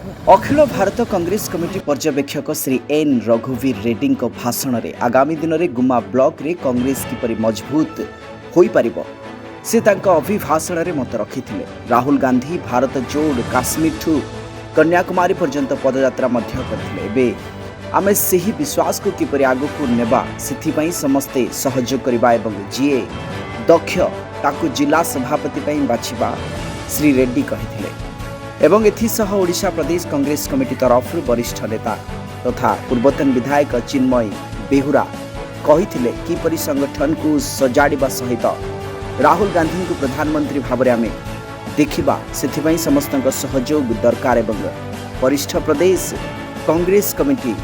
अखिल Bharat Congress committee पर्यवेक्षक Shri N रघुवीर रेड्डी भाषण में आगामी दिन में गुमा ब्लॉक रे कांग्रेस किपरि मजबूत होई परिबो से अभिभाषण में मत रखिथिले। राहुल गांधी भारत जोड़ काश्मीर ठू कन्याकुमारी पर्यंत पदयात्रा करथिले। आमे सही विश्वास को किपरि आगु को नेबा सिथिपई समस्ते सहयोग करबा एवं जीए दक्ष ताकु जिला सभापति पई बाछिबा श्री रेड्डी कहिथिले। एवं एथिसह ओडिशा प्रदेश कांग्रेस कमिटी तरफ वरिष्ठ नेता तथा पूर्वतन विधायक चिन्मय बेहुरा कहिथिले किपरि संगठन को सजाड़िबा सहित राहुल गांधी को प्रधानमंत्री भाव में देखिबा सेथिपई समस्त सहयोग दरकार। एवं वरिष्ठ प्रदेश कांग्रेस कमिटी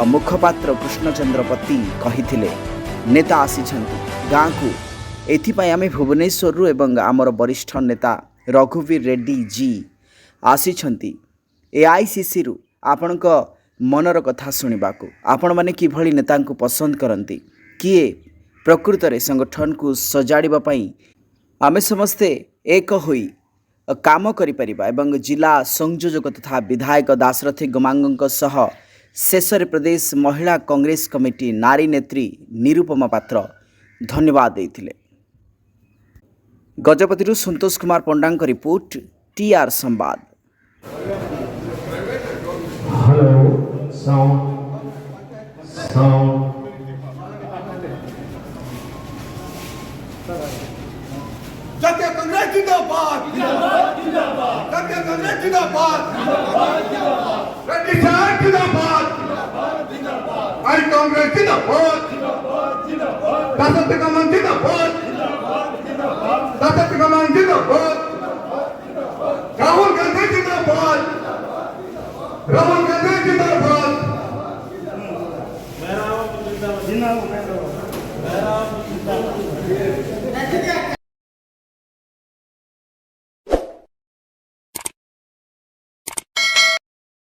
मुखपात्र कृष्णचंद्र पति कहिथिले नेता आसीछंती गाँ को एथिपई आमे भुवनेश्वर एवं आमर वरिष्ठ नेता रघुवीर रेड्डी जी आसीछंती एआईसीसी रु आपणक मनर कथा शुणवाक आपण माने किभली नेता को पसंद करती किए प्रकृत रे संगठन को सजाड़िबा पई आमे समस्ते एक होई काम करि परिबा। एवं जिला संयोजक तथा विधायक दाशरथी गमांगक सह शेष प्रदेश महिला कांग्रेस कमिटी नारी नेत्री निरुपमा पात्र धन्यवाद देथिले। गजपति संतोष कुमार पंडा रिपोर्ट टीआर संवाद। हेलो साउंड साउंड जातीय कांग्रेस जिंदाबाद जिंदाबाद जिंदाबाद जातीय कांग्रेस जिंदाबाद जिंदाबाद जिंदाबाद रेड्डी साहब जिंदाबाद जिंदाबाद जिंदाबाद हर कांग्रेस जिंदाबाद जिंदाबाद जिंदाबाद दासत कमान जिंदाबाद जिंदाबाद जिंदाबाद दासत कमान जिंदाबाद राहुल गांधी जिंदाबाद राहुल गांधी जिंदाबाद मेरा जिंदाबाद जिंदाबाद